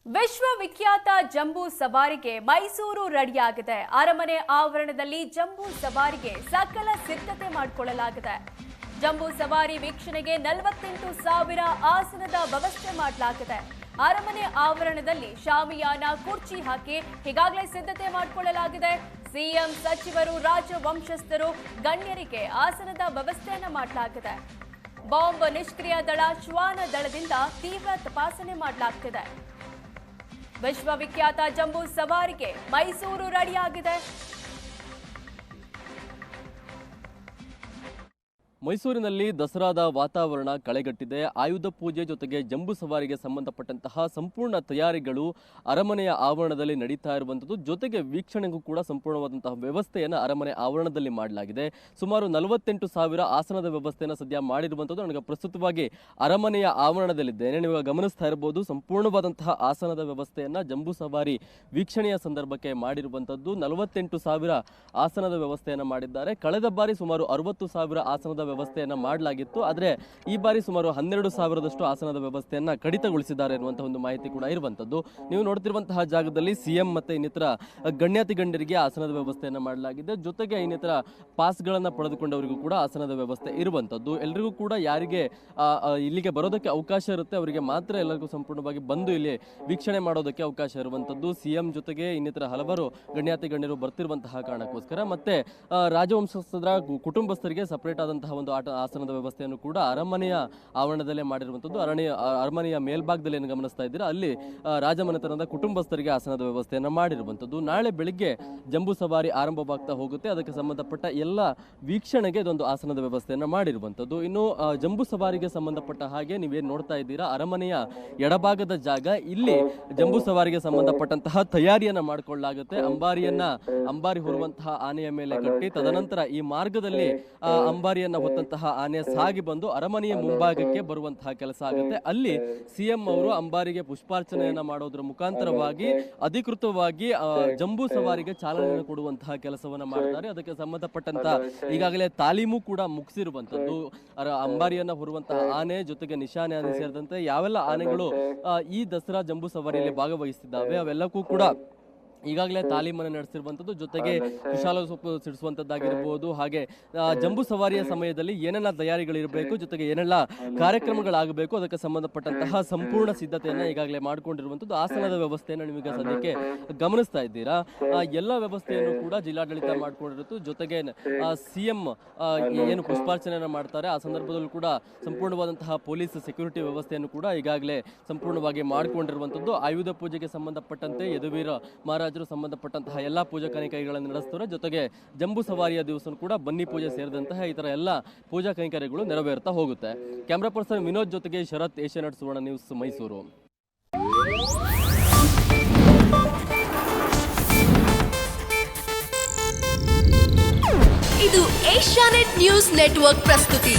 ವಿಶ್ವವಿಖ್ಯಾತ ಜಂಬೂ ಸವಾರಿಗೆ ಮೈಸೂರು ರೆಡಿಯಾಗಿದೆ. ಅರಮನೆ ಆವರಣದಲ್ಲಿ ಜಂಬೂ ಸವಾರಿಗೆ ಸಕಲ ಸಿದ್ಧತೆ ಮಾಡಿಕೊಳ್ಳಲಾಗಿದೆ. ಜಂಬೂ ಸವಾರಿ ವೀಕ್ಷಣೆಗೆ 48,000 ಆಸನದ ವ್ಯವಸ್ಥೆ ಮಾಡಲಾಗಿದೆ. ಅರಮನೆ ಆವರಣದಲ್ಲಿ ಶಾಮಿಯಾನ ಕುರ್ಚಿ ಹಾಕಿ ಈಗಾಗಲೇ ಸಿದ್ಧತೆ ಮಾಡಿಕೊಳ್ಳಲಾಗಿದೆ. ಸಿಎಂ ಸಚಿವರು ರಾಜವಂಶಸ್ಥರು ಗಣ್ಯರಿಗೆ ಆಸನದ ವ್ಯವಸ್ಥೆಯನ್ನು ಮಾಡಲಾಗಿದೆ. ಬಾಂಬ್ ನಿಷ್ಕ್ರಿಯ ದಳ ಶ್ವಾನ ದಳದಿಂದ ತೀವ್ರ ತಪಾಸಣೆ ಮಾಡಲಾಗುತ್ತಿದೆ. ವಿಶ್ವವಿಖ್ಯಾತ ಜಂಬೂ ಸವಾರಿಗೆ ಮೈಸೂರು ರೆಡಿಯಾಗಿದೆ. ಮೈಸೂರಿನಲ್ಲಿ ದಸರಾದ ವಾತಾವರಣ ಕಳೆಗಟ್ಟಿದೆ. ಆಯುಧ ಪೂಜೆ ಜೊತೆಗೆ ಜಂಬೂ ಸವಾರಿಗೆ ಸಂಬಂಧಪಟ್ಟಂತಹ ಸಂಪೂರ್ಣ ತಯಾರಿಗಳು ಅರಮನೆಯ ಆವರಣದಲ್ಲಿ ನಡೀತಾ ಇರುವಂಥದ್ದು. ಜೊತೆಗೆ ವೀಕ್ಷಣೆಗೂ ಕೂಡ ಸಂಪೂರ್ಣವಾದಂತಹ ವ್ಯವಸ್ಥೆಯನ್ನು ಅರಮನೆ ಆವರಣದಲ್ಲಿ ಮಾಡಲಾಗಿದೆ. ಸುಮಾರು 48,000 ಆಸನದ ವ್ಯವಸ್ಥೆಯನ್ನು ಸದ್ಯ ಮಾಡಿರುವಂಥದ್ದು. ನನಗೆ ಪ್ರಸ್ತುತವಾಗಿ ಅರಮನೆಯ ಆವರಣದಲ್ಲಿದ್ದೇನೆ. ನೀವು ಗಮನಿಸ್ತಾ ಇರಬಹುದು, ಸಂಪೂರ್ಣವಾದಂತಹ ಆಸನದ ವ್ಯವಸ್ಥೆಯನ್ನು ಜಂಬೂ ಸವಾರಿ ವೀಕ್ಷಣೆಯ ಸಂದರ್ಭಕ್ಕೆ ಮಾಡಿರುವಂಥದ್ದು. 48,000 ಆಸನದ ವ್ಯವಸ್ಥೆಯನ್ನು ಮಾಡಿದ್ದಾರೆ. ಕಳೆದ ಬಾರಿ ಸುಮಾರು 60,000 ಆಸನದ ವ್ಯವಸ್ಥೆಯನ್ನ ಮಾಡಲಾಗಿತ್ತು. ಆದರೆ ಈ ಬಾರಿ ಸುಮಾರು 12,000ದಷ್ಟು ಆಸನದ ವ್ಯವಸ್ಥೆಯನ್ನ ಕಡಿತಗೊಳಿಸಿದ್ದಾರೆ ಎನ್ನುವಂತಹ ಒಂದು ಮಾಹಿತಿ ಕೂಡ ಇರುವಂತದ್ದು. ನೀವು ನೋಡ್ತಿರುವಂತಹ ಜಾಗದಲ್ಲಿ ಸಿಎಂ ಮತ್ತೆ ಇನ್ನಿತರ ಗಣ್ಯರಿಗೆ ಆಸನದ ವ್ಯವಸ್ಥೆಯನ್ನ ಮಾಡಲಾಗಿದೆ. ಜೊತೆಗೆ ಇನ್ನಿತರ ಪಾಸ್ಗಳನ್ನ ಪಡೆದುಕೊಂಡವರಿಗೂ ಕೂಡ ಆಸನದ ವ್ಯವಸ್ಥೆ ಇರುವಂತದ್ದು. ಎಲ್ಲರಿಗೂ ಕೂಡ ಯಾರಿಗೆ ಇಲ್ಲಿಗೆ ಬರೋದಕ್ಕೆ ಅವಕಾಶ ಇರುತ್ತೆ ಅವರಿಗೆ ಮಾತ್ರ ಎಲ್ಲರಿಗೂ ಸಂಪೂರ್ಣವಾಗಿ ಬಂದು ಇಲ್ಲಿ ವೀಕ್ಷಣೆ ಮಾಡೋದಕ್ಕೆ ಅವಕಾಶ ಇರುವಂತದ್ದು. ಸಿಎಂ ಜೊತೆಗೆ ಇನ್ನಿತರ ಹಲವಾರು ಗಣ್ಯರು ಬರ್ತಿರುವಂತಹ ಕಾರಣಕ್ಕೋಸ್ಕರ ಮತ್ತೆ ರಾಜವಂಶಸ್ಥರ ಕುಟುಂಬಸ್ಥರಿಗೆ ಸಪರೇಟ್ ಆದಂತಹ ಒಂದು ಆಸನದ ವ್ಯವಸ್ಥೆಯನ್ನು ಕೂಡ ಅರಮನೆಯ ಆವರಣದಲ್ಲೇ ಮಾಡಿರುವಂಥದ್ದು. ಅರಮನೆಯ ಮೇಲ್ಭಾಗದಲ್ಲಿ ಏನು ಗಮನಿಸ್ತಾ ಇದ್ದೀರಾ, ಅಲ್ಲಿ ರಾಜಮನೆತನದ ಕುಟುಂಬಸ್ಥರಿಗೆ ಆಸನದ ವ್ಯವಸ್ಥೆಯನ್ನು ಮಾಡಿರುವಂಥದ್ದು. ನಾಳೆ ಬೆಳಿಗ್ಗೆ ಜಂಬೂ ಸವಾರಿ ಆರಂಭವಾಗ್ತಾ ಹೋಗುತ್ತೆ. ಅದಕ್ಕೆ ಸಂಬಂಧಪಟ್ಟ ಎಲ್ಲ ವೀಕ್ಷಣೆಗೆ ಇದೊಂದು ಆಸನದ ವ್ಯವಸ್ಥೆಯನ್ನು ಮಾಡಿರುವಂಥದ್ದು. ಇನ್ನು ಜಂಬೂ ಸವಾರಿಗೆ ಸಂಬಂಧಪಟ್ಟ ಹಾಗೆ ನೀವೇನು ನೋಡ್ತಾ ಇದ್ದೀರಾ, ಅರಮನೆಯ ಎಡಭಾಗದ ಜಾಗ, ಇಲ್ಲಿ ಜಂಬೂ ಸವಾರಿಗೆ ಸಂಬಂಧಪಟ್ಟಂತಹ ತಯಾರಿಯನ್ನ ಮಾಡಿಕೊಳ್ಳಲಾಗುತ್ತೆ. ಅಂಬಾರಿ ಹೊರುವಂತಹ ಆನೆಯ ಮೇಲೆ ಕಟ್ಟಿ ತದನಂತರ ಈ ಮಾರ್ಗದಲ್ಲಿ ಅಂಬಾರಿಯನ್ನ ಹೊತ್ತಂತಹ ಆನೆ ಸಾಗಿ ಬಂದು ಅರಮನೆಯ ಮುಂಭಾಗಕ್ಕೆ ಬರುವಂತಹ ಕೆಲಸ ಆಗುತ್ತೆ. ಅಲ್ಲಿ ಸಿಎಂ ಅವರು ಅಂಬಾರಿಗೆ ಪುಷ್ಪಾರ್ಚನೆಯನ್ನ ಮಾಡೋದ್ರ ಮುಖಾಂತರವಾಗಿ ಅಧಿಕೃತವಾಗಿ ಜಂಬೂ ಸವಾರಿಗೆ ಚಾಲನೆಯನ್ನು ಕೊಡುವಂತಹ ಕೆಲಸವನ್ನ ಮಾಡ್ತಾರೆ. ಅದಕ್ಕೆ ಸಂಬಂಧಪಟ್ಟಂತಹ ಈಗಾಗಲೇ ತಾಲೀಮು ಕೂಡ ಮುಗಿಸಿರುವಂತದ್ದು. ಅಂಬಾರಿಯನ್ನ ಹೊರುವಂತಹ ಆನೆ ಜೊತೆಗೆ ನಿಶಾನೆ ಆನೆ ಸೇರಿದಂತೆ ಯಾವೆಲ್ಲ ಆನೆಗಳು ಈ ದಸರಾ ಜಂಬೂ ಸವಾರಿಯಲ್ಲಿ ಭಾಗವಹಿಸುತ್ತಿದ್ದಾವೆ ಅವೆಲ್ಲಕ್ಕೂ ಕೂಡ ಈಗಾಗಲೇ ತಾಲೀಮನ್ನು ನಡೆಸಿರುವಂಥದ್ದು. ಜೊತೆಗೆ ಕುಶಾಲ ಸೊಪ್ಪು ಸಿಡಿಸುವಂಥದ್ದಾಗಿರ್ಬೋದು, ಹಾಗೆ ಜಂಬೂ ಸವಾರಿಯ ಸಮಯದಲ್ಲಿ ಏನೆಲ್ಲ ತಯಾರಿಗಳಿರಬೇಕು, ಜೊತೆಗೆ ಏನೆಲ್ಲ ಕಾರ್ಯಕ್ರಮಗಳಾಗಬೇಕು ಅದಕ್ಕೆ ಸಂಬಂಧಪಟ್ಟಂತಹ ಸಂಪೂರ್ಣ ಸಿದ್ಧತೆಯನ್ನು ಈಗಾಗಲೇ ಮಾಡಿಕೊಂಡಿರುವಂಥದ್ದು. ಆಸನದ ವ್ಯವಸ್ಥೆಯನ್ನು ನಿಮಗೆ ಸದ್ಯಕ್ಕೆ ಗಮನಿಸ್ತಾ ಇದ್ದೀರಾ. ಎಲ್ಲ ವ್ಯವಸ್ಥೆಯನ್ನು ಕೂಡ ಜಿಲ್ಲಾಡಳಿತ ಮಾಡಿಕೊಂಡಿರುತ್ತು. ಜೊತೆಗೆ ಸಿಎಂ ಏನು ಪುಷ್ಪಾರ್ಚನೆಯನ್ನು ಮಾಡ್ತಾರೆ ಆ ಸಂದರ್ಭದಲ್ಲೂ ಕೂಡ ಸಂಪೂರ್ಣವಾದಂತಹ ಪೊಲೀಸ್ ಸೆಕ್ಯೂರಿಟಿ ವ್ಯವಸ್ಥೆಯನ್ನು ಕೂಡ ಈಗಾಗಲೇ ಸಂಪೂರ್ಣವಾಗಿ ಮಾಡಿಕೊಂಡಿರುವಂಥದ್ದು. ಆಯುಧ ಪೂಜೆಗೆ ಸಂಬಂಧಪಟ್ಟಂತೆ ಯದುವೀರ ಮಹಾರಾಜರು ಸಂಬಂಧಪಟ್ಟಂತಹ ಎಲ್ಲಾ ಪೂಜಾ ಕೈಂಕರ್ಯಗಳನ್ನು ನಡೆಸ್ತಾರೆ. ಜೊತೆಗೆ ಜಂಬೂ ಸವಾರಿಯ ದಿವಸ ಕೂಡ ಬನ್ನಿ ಪೂಜೆ ಸೇರಿದಂತಹ ಇತರ ಎಲ್ಲ ಪೂಜಾ ಕೈಂಕರ್ಯಗಳು ನೆರವೇರ್ತಾ ಹೋಗುತ್ತೆ. ಕ್ಯಾಮರಾ ಪರ್ಸನ್ ವಿನೋದ್ ಜೊತೆಗೆ ಶರತ್, ಏಷ್ಯಾನೆಟ್ ಸುವರ್ಣ ನ್ಯೂಸ್, ಮೈಸೂರು. ಇದು ಏಷ್ಯಾನೆಟ್ ನ್ಯೂಸ್ ನೆಟ್ವರ್ಕ್ ಪ್ರಸ್ತುತಿ.